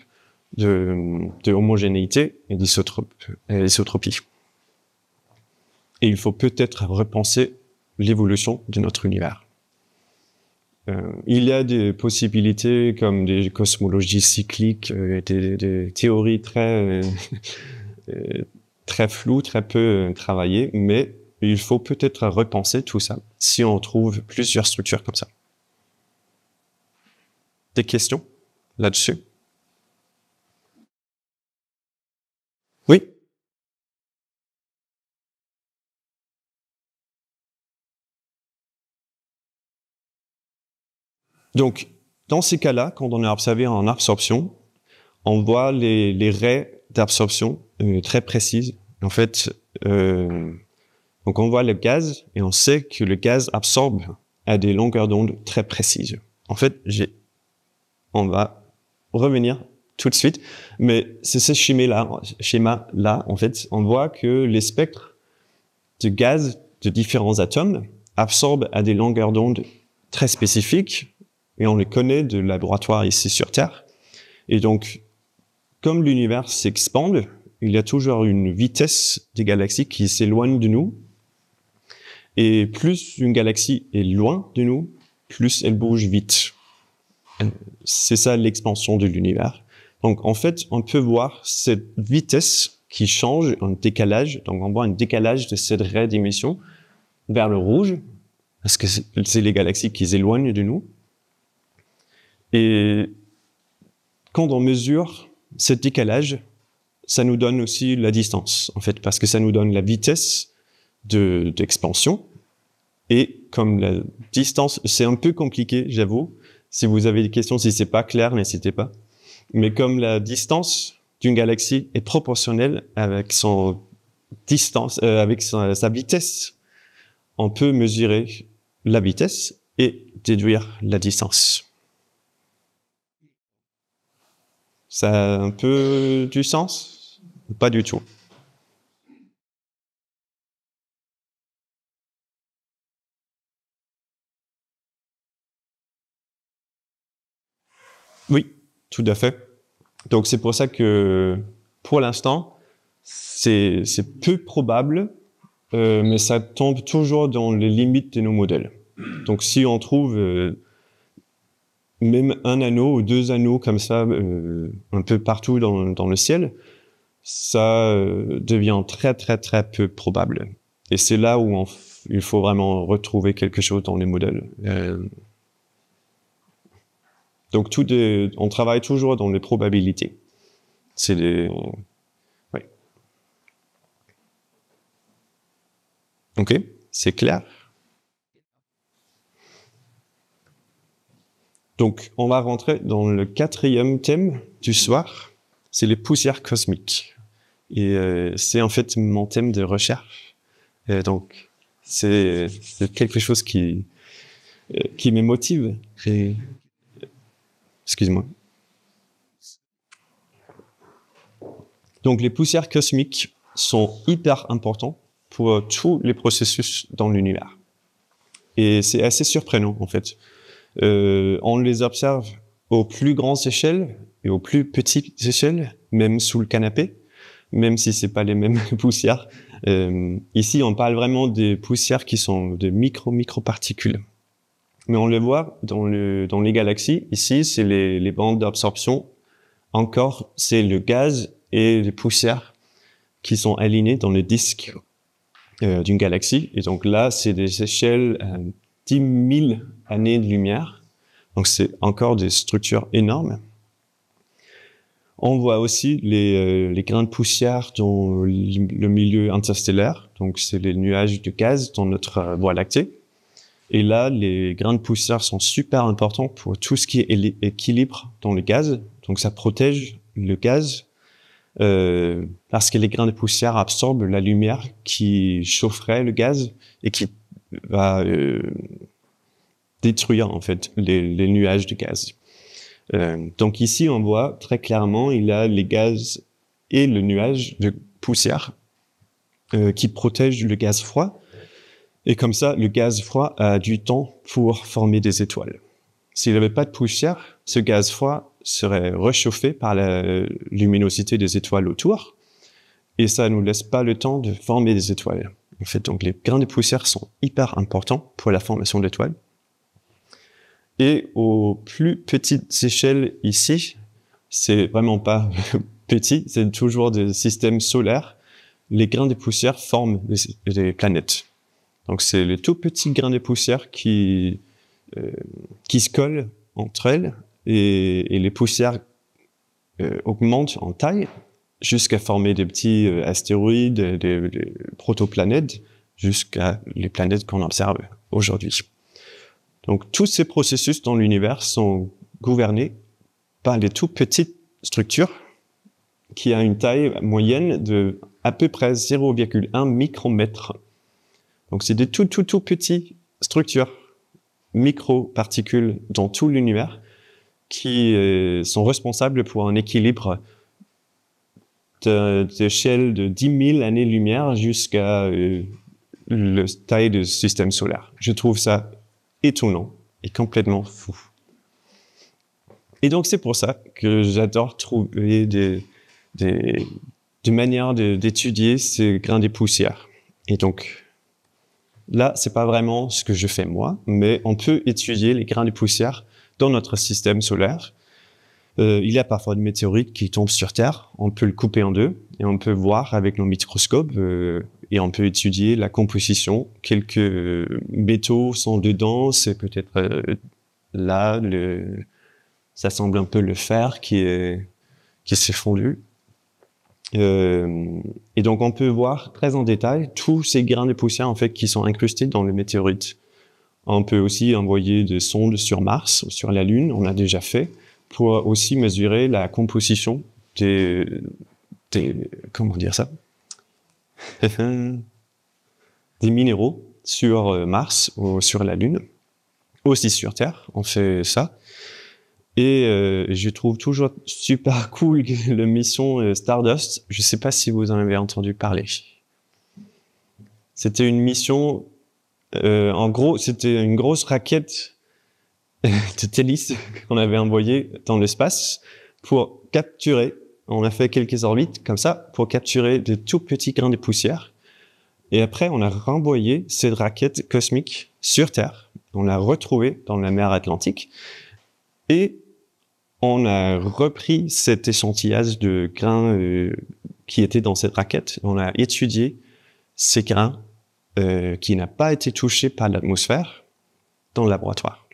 S1: de homogénéité et d'isotropie. Et il faut peut-être repenser l'évolution de notre univers. Il y a des possibilités comme des cosmologies cycliques, des théories très floues, très peu travaillées, mais il faut peut-être repenser tout ça si on trouve plusieurs structures comme ça. Des questions là-dessus? Oui? Donc, dans ces cas-là, quand on a observé en absorption, on voit les raies d'absorption très précises. En fait, donc on voit le gaz et on sait que le gaz absorbe à des longueurs d'onde très précises. En fait, on va revenir tout de suite, mais c'est ce schéma-là, en fait, on voit que les spectres de gaz de différents atomes absorbent à des longueurs d'onde très spécifiques, et on les connaît de laboratoire ici sur Terre. Et donc, comme l'univers s'expande, il y a toujours une vitesse des galaxies qui s'éloigne de nous. Et plus une galaxie est loin de nous, plus elle bouge vite. C'est ça l'expansion de l'univers. Donc en fait, on peut voir cette vitesse qui change, un décalage. Donc on voit un décalage de cette raie d'émission vers le rouge, parce que c'est les galaxies qui s'éloignent de nous. Et quand on mesure ce décalage, ça nous donne aussi la distance, en fait, parce que ça nous donne la vitesse d'expansion. Et comme la distance, c'est un peu compliqué, j'avoue. Si vous avez des questions, si c'est pas clair, n'hésitez pas. Mais comme la distance d'une galaxie est proportionnelle avec son distance, avec sa vitesse, on peut mesurer la vitesse et déduire la distance. Ça a un peu du sens? Pas du tout. Oui, tout à fait. Donc c'est pour ça que, pour l'instant, c'est peu probable, mais ça tombe toujours dans les limites de nos modèles. Donc si on trouve même un anneau ou deux anneaux comme ça, un peu partout dans le ciel, ça devient très très très peu probable. Et c'est là où il faut vraiment retrouver quelque chose dans les modèles. Donc on travaille toujours dans les probabilités. C'est oui. Ok, c'est clair. Donc on va rentrer dans le quatrième thème du soir. C'est les poussières cosmiques. Et c'est en fait mon thème de recherche. Donc c'est quelque chose qui me motive. Excuse-moi. Donc les poussières cosmiques sont hyper importants pour tous les processus dans l'univers. Et c'est assez surprenant en fait. On les observe aux plus grandes échelles et aux plus petites échelles, même sous le canapé, même si c'est pas les mêmes poussières. Ici, on parle vraiment des poussières qui sont de microparticules. Mais on le voit dans les galaxies. Ici, c'est les bandes d'absorption. Encore, c'est le gaz et les poussières qui sont alignées dans le disque d'une galaxie. Et donc là, c'est des échelles 10 000 années de lumière. Donc c'est encore des structures énormes. On voit aussi les grains de poussière dans le milieu interstellaire. Donc c'est les nuages de gaz dans notre Voie lactée. Et là, les grains de poussière sont super importants pour tout ce qui est équilibre dans le gaz. Donc ça protège le gaz parce que les grains de poussière absorbent la lumière qui chaufferait le gaz et qui va détruire en fait les nuages de gaz. Donc ici, on voit très clairement, il y a les gaz et le nuage de poussière qui protègent le gaz froid. Et comme ça, le gaz froid a du temps pour former des étoiles. S'il n'y avait pas de poussière, ce gaz froid serait réchauffé par la luminosité des étoiles autour, et ça nous laisse pas le temps de former des étoiles. En fait, donc les grains de poussière sont hyper importants pour la formation d'étoiles. Et aux plus petites échelles ici, c'est vraiment pas petit, c'est toujours des systèmes solaires. Les grains de poussière forment des planètes. Donc c'est les tout petits grains de poussière qui se collent entre elles et les poussières augmentent en taille jusqu'à former des petits astéroïdes, des protoplanètes, jusqu'à les planètes qu'on observe aujourd'hui. Donc tous ces processus dans l'univers sont gouvernés par les tout petites structures qui a une taille moyenne de à peu près 0,1 micromètre. Donc c'est des tout petites structures, microparticules dans tout l'univers qui sont responsables pour un équilibre d'échelle de 10 000 années-lumière jusqu'à la taille du système solaire. Je trouve ça étonnant et complètement fou. Et donc c'est pour ça que j'adore trouver des manières d'étudier ces grains de poussière. Et donc Là, c'est pas vraiment ce que je fais moi, mais on peut étudier les grains de poussière dans notre système solaire. Il y a parfois des météorites qui tombent sur Terre. On peut le couper en deux et on peut voir avec nos microscopes et on peut étudier la composition. Quelques métaux sont dedans. C'est peut-être là, ça semble un peu le fer qui s'est fondu. Et donc on peut voir très en détail tous ces grains de poussière en fait qui sont incrustés dans les météorites. On peut aussi envoyer des sondes sur Mars ou sur la Lune, on a déjà fait, pour aussi mesurer la composition des comment dire ça des minéraux sur Mars ou sur la Lune, aussi sur Terre, on fait ça. Et je trouve toujours super cool la mission Stardust. Je sais pas si vous en avez entendu parler. C'était une mission, en gros, c'était une grosse raquette de tennis qu'on avait envoyée dans l'espace pour capturer. On a fait quelques orbites comme ça pour capturer de tout petits grains de poussière. Et après, on a renvoyé cette raquette cosmique sur Terre. On l'a retrouvée dans la mer Atlantique. Et on a repris cet échantillage de grains qui étaient dans cette raquette. On a étudié ces grains qui n'ont pas été touchés par l'atmosphère dans le laboratoire.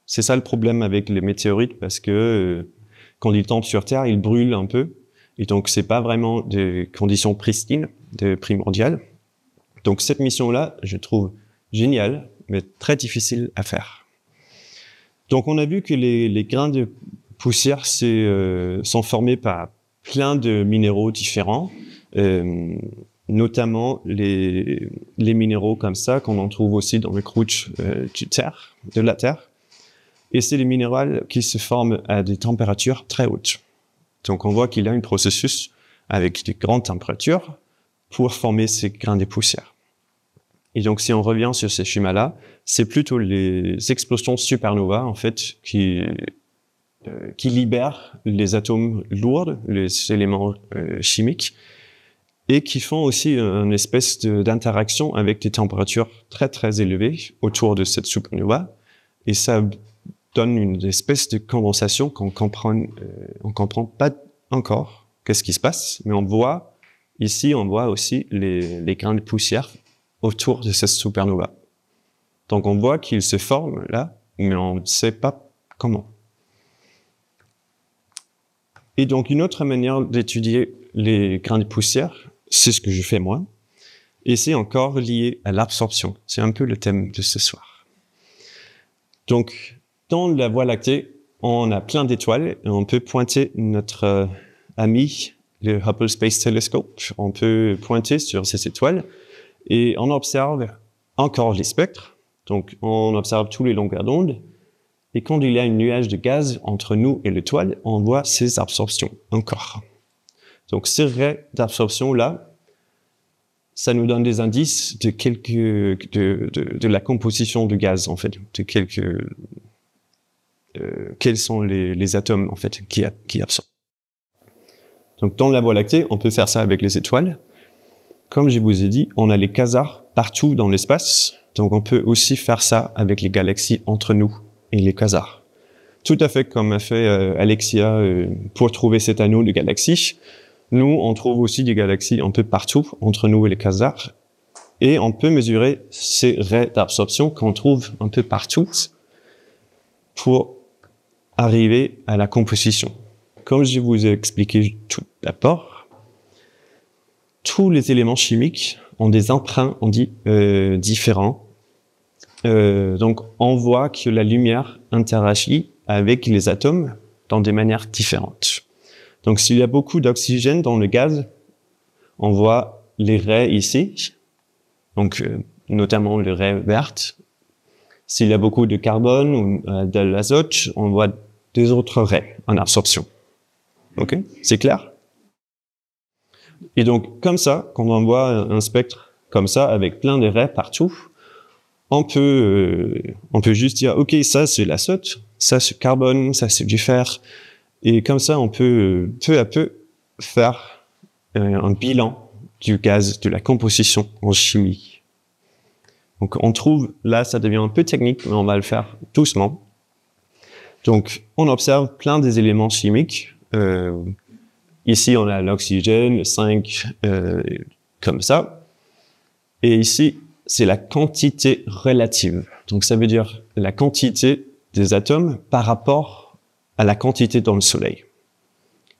S1: C'est ça le problème avec les météorites, parce que quand ils tombent sur Terre, ils brûlent un peu. Et donc, c'est pas vraiment des conditions pristines, primordiales. Donc, cette mission-là, je trouve géniale, mais très difficile à faire. Donc, on a vu que les grains de poussière sont formés par plein de minéraux différents, notamment les minéraux comme ça qu'on en trouve aussi dans les croûtes de la Terre. Et c'est des minéraux qui se forment à des températures très hautes. Donc on voit qu'il y a un processus avec des grandes températures pour former ces grains de poussière. Et donc si on revient sur ces schémas-là, c'est plutôt les explosions supernova en fait qui libèrent les atomes lourds, les éléments chimiques, et qui font aussi une espèce d'interaction avec des températures très très élevées autour de cette supernova, et ça donne une espèce de condensation qu'on comprend pas encore qu'est-ce qui se passe, mais on voit aussi les grains de poussière autour de cette supernova. Donc on voit qu'ils se forment là, mais on ne sait pas comment. Et donc, une autre manière d'étudier les grains de poussière, c'est ce que je fais moi, et c'est encore lié à l'absorption. C'est un peu le thème de ce soir. Donc, dans la Voie lactée, on a plein d'étoiles, et on peut pointer notre ami, le Hubble Space Telescope, on peut pointer sur ces étoiles, et on observe encore les spectres, donc on observe tous les longueurs d'onde, et quand il y a un nuage de gaz entre nous et l'étoile, on voit ces absorptions encore. Donc ces raies d'absorption-là, ça nous donne des indices de la composition du gaz, en fait, de quels sont les atomes, en fait, qui absorbent. Donc dans la Voie lactée, on peut faire ça avec les étoiles. Comme je vous ai dit, on a les quasars partout dans l'espace, donc on peut aussi faire ça avec les galaxies entre nous et les quasars. Tout à fait comme a fait Alexia pour trouver cet anneau de galaxies. Nous, on trouve aussi des galaxies un peu partout entre nous et les quasars. Et on peut mesurer ces raies d'absorption qu'on trouve un peu partout pour arriver à la composition. Comme je vous ai expliqué tout d'abord, tous les éléments chimiques ont des emprunts, on dit, différents. Donc, on voit que la lumière interagit avec les atomes dans des manières différentes. Donc, s'il y a beaucoup d'oxygène dans le gaz, on voit les raies ici, donc notamment les raies vertes. S'il y a beaucoup de carbone ou de l'azote, on voit des autres raies en absorption. Ok, c'est clair? Et donc, comme ça, quand on voit un spectre comme ça, avec plein de raies partout, on peut juste dire, ok, ça c'est l'azote, ça c'est carbone, ça c'est du fer, et comme ça on peut peu à peu faire un bilan du gaz, de la composition en chimie. Donc on trouve, là ça devient un peu technique, mais on va le faire doucement. Donc on observe plein des éléments chimiques. Ici on a l'oxygène, le 5, comme ça. Et ici c'est la quantité relative. Donc ça veut dire la quantité des atomes par rapport à la quantité dans le Soleil.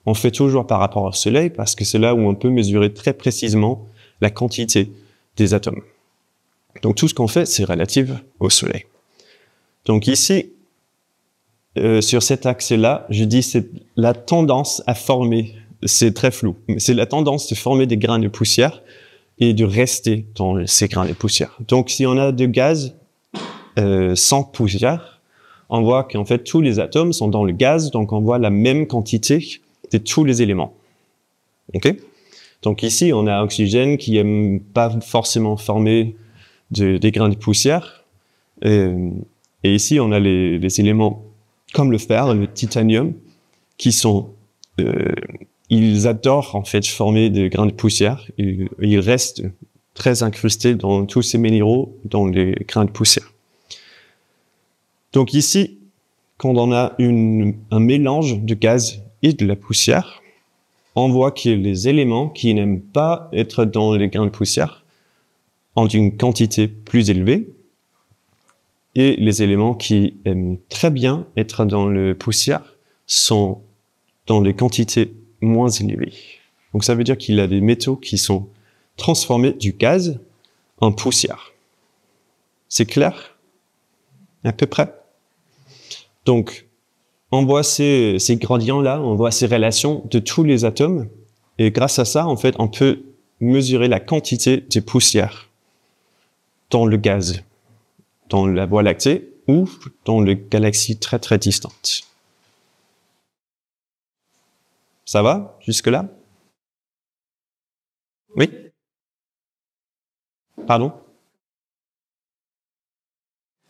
S1: On fait toujours par rapport au Soleil parce que c'est là où on peut mesurer très précisément la quantité des atomes. Donc tout ce qu'on fait, c'est relatif au Soleil. Donc ici, sur cet axe-là, je dis c'est la tendance à former, c'est très flou, mais c'est la tendance de former des grains de poussière et de rester dans ces grains de poussière. Donc si on a de gaz sans poussière, on voit qu'en fait tous les atomes sont dans le gaz, donc on voit la même quantité de tous les éléments. Ok? Donc ici, on a oxygène qui n'aime pas forcément former des grains de poussière. Et ici, on a les éléments comme le fer, le titanium, qui sont... ils adorent en fait former des grains de poussière. Ils restent très incrustés dans tous ces minéraux, dans les grains de poussière. Donc ici, quand on a un mélange de gaz et de la poussière, on voit que les éléments qui n'aiment pas être dans les grains de poussière ont une quantité plus élevée, et les éléments qui aiment très bien être dans le poussière sont dans des quantités moins élevées. Donc ça veut dire qu'il y a des métaux qui sont transformés du gaz en poussière. C'est clair? À peu près? Donc, on voit ces gradients-là, on voit ces relations de tous les atomes, et grâce à ça, en fait, on peut mesurer la quantité de poussière dans le gaz, dans la Voie lactée ou dans les galaxies très très distantes. Ça va jusque-là? Oui? Pardon?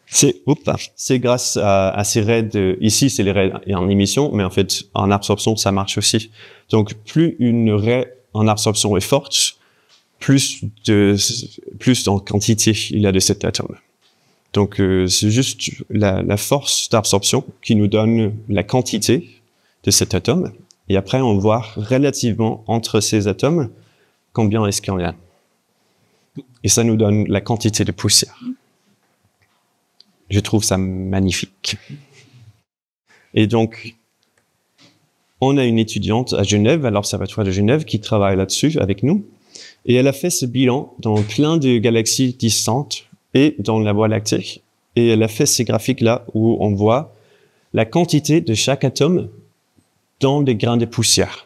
S1: C'est grâce à ces raies, ici c'est les raies en émission, mais en fait en absorption ça marche aussi. Donc plus une raie en absorption est forte, plus en quantité il y a de cet atome. Donc c'est juste la force d'absorption qui nous donne la quantité de cet atome. Et après on voit relativement entre ces atomes combien est-ce qu'il y en a. Et ça nous donne la quantité de poussière. Je trouve ça magnifique. Et donc, on a une étudiante à Genève, à l'Observatoire de Genève, qui travaille là-dessus avec nous. Et elle a fait ce bilan dans plein de galaxies distantes et dans la Voie lactée. Et elle a fait ces graphiques-là où on voit la quantité de chaque atome dans des grains de poussière.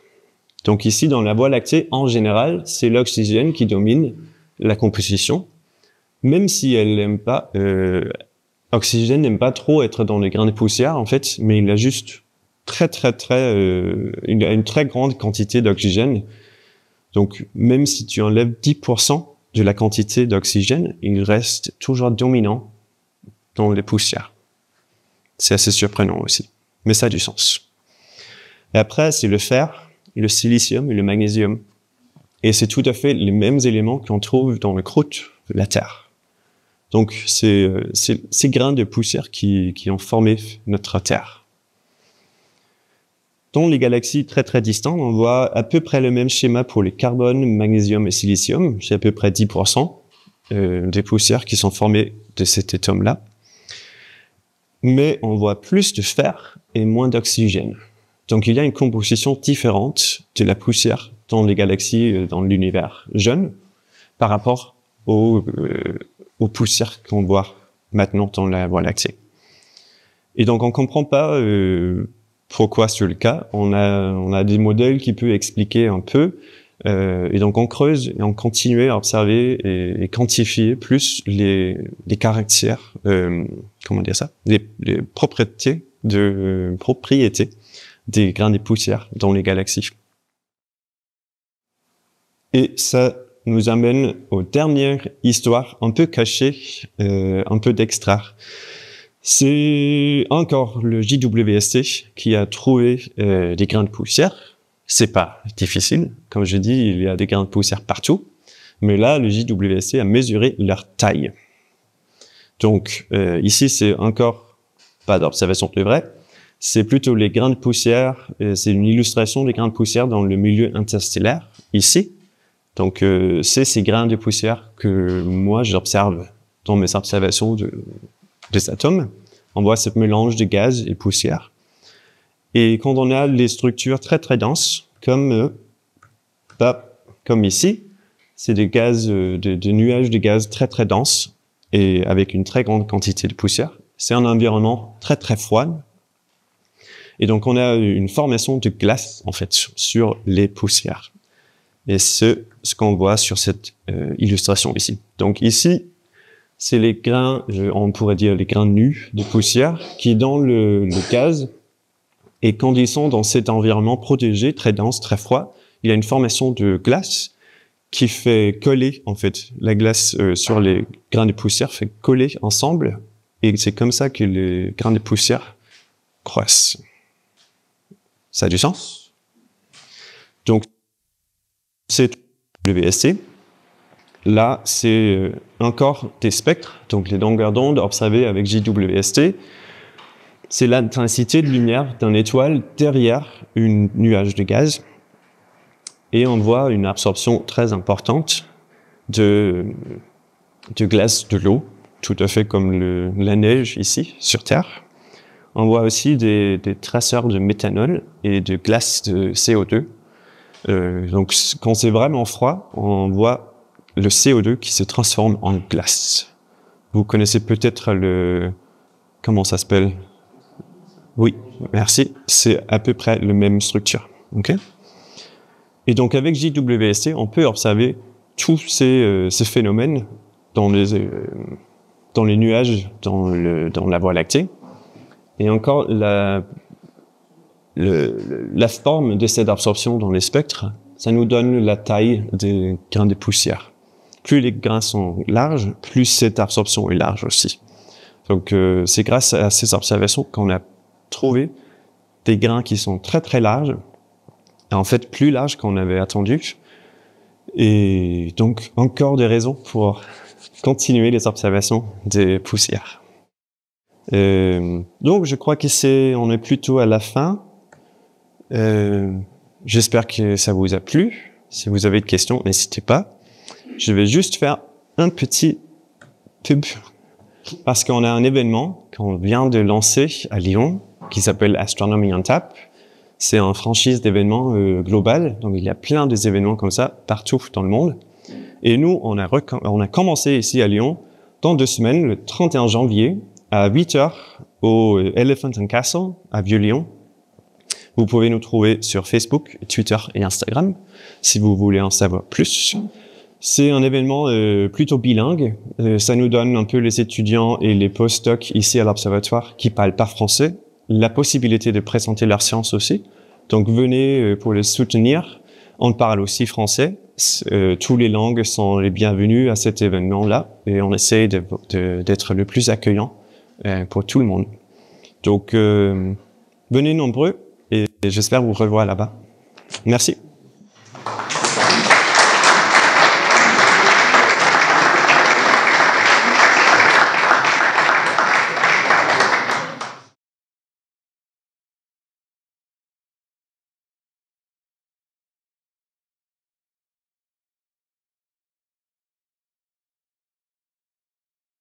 S1: Donc ici, dans la Voie lactée, en général, c'est l'oxygène qui domine la composition, même si elle n'aime pas... Oxygène n'aime pas trop être dans les grains de poussière, en fait, mais il a juste une très grande quantité d'oxygène. Donc, même si tu enlèves 10% de la quantité d'oxygène, il reste toujours dominant dans les poussières. C'est assez surprenant aussi, mais ça a du sens. Et après, c'est le fer, le silicium et le magnésium. Et c'est tout à fait les mêmes éléments qu'on trouve dans la croûte de la Terre. Donc, c'est ces grains de poussière qui ont formé notre Terre. Dans les galaxies très très distantes, on voit à peu près le même schéma pour les carbone, magnésium et silicium. C'est à peu près 10% des poussières qui sont formées de cet atome-là. Mais on voit plus de fer et moins d'oxygène. Donc, il y a une composition différente de la poussière dans les galaxies, dans l'univers jeune, par rapport aux poussières qu'on voit maintenant dans la Voie lactée. Et donc, on comprend pas pourquoi c'est le cas. On a des modèles qui peuvent expliquer un peu. Et donc, on creuse et on continue à observer et quantifier plus les caractères, comment dire ça, les propriétés des grains de poussière dans les galaxies. Et ça nous amène aux dernières histoires un peu cachées, un peu d'extra. C'est encore le JWST qui a trouvé des grains de poussière. C'est pas difficile. Comme je dis, il y a des grains de poussière partout. Mais là, le JWST a mesuré leur taille. Donc ici, c'est encore pas d'observation de vrai, c'est plutôt les grains de poussière, c'est une illustration des grains de poussière dans le milieu interstellaire, ici. Donc c'est ces grains de poussière que moi j'observe dans mes observations des atomes. On voit ce mélange de gaz et poussière. Et quand on a les structures très très denses, comme ici, c'est des gaz, des nuages de gaz très très denses et avec une très grande quantité de poussière. C'est un environnement très très froid. Et donc on a une formation de glace en fait sur les poussières. Et c'est ce qu'on voit sur cette illustration ici. Donc ici, c'est les grains, on pourrait dire les grains nus de poussière qui dans le gaz. Et quand ils sont dans cet environnement protégé, très dense, très froid, il y a une formation de glace qui fait coller, en fait, la glace sur les grains de poussière fait coller ensemble. Et c'est comme ça que les grains de poussière croissent. Ça a du sens? Donc, c'est WST. Là, c'est encore des spectres, donc les longueurs d'onde observées avec JWST. C'est l'intensité de lumière d'une étoile derrière un nuage de gaz. Et on voit une absorption très importante de glace de l'eau, tout à fait comme la neige ici, sur Terre. On voit aussi des traceurs de méthanol et de glace de CO2. Donc, quand c'est vraiment froid, on voit le CO2 qui se transforme en glace. Vous connaissez peut-être comment ça s'appelle? Oui, merci. C'est à peu près la même structure. Okay? Et donc, avec JWST, on peut observer tous ces phénomènes dans les nuages, dans la Voie lactée. Et encore, la forme de cette absorption dans les spectres, ça nous donne la taille des grains de poussière. Plus les grains sont larges, plus cette absorption est large aussi. Donc, c'est grâce à ces observations qu'on a trouvé des grains qui sont très très larges, en fait plus larges qu'on avait attendu, et donc encore des raisons pour continuer les observations des poussières. Donc je crois on est plutôt à la fin. J'espère que ça vous a plu. Si vous avez des questions, n'hésitez pas. Je vais juste faire un petit pub parce qu'on a un événement qu'on vient de lancer à Lyon qui s'appelle Astronomy on Tap. C'est une franchise d'événements global, donc il y a plein d'événements comme ça partout dans le monde. Et nous, on a commencé ici à Lyon dans 2 semaines, le 31 janvier, à 8h au Elephant and Castle à Vieux-Lyon. Vous pouvez nous trouver sur Facebook, Twitter et Instagram si vous voulez en savoir plus. C'est un événement plutôt bilingue. Ça nous donne un peu les étudiants et les post-docs ici à l'observatoire qui parlent pas français la possibilité de présenter leur science aussi. Donc venez pour les soutenir. On parle aussi français. Toutes les langues sont les bienvenues à cet événement-là et on essaie d'être le plus accueillant pour tout le monde. Donc venez nombreux et j'espère vous revoir là-bas. Merci.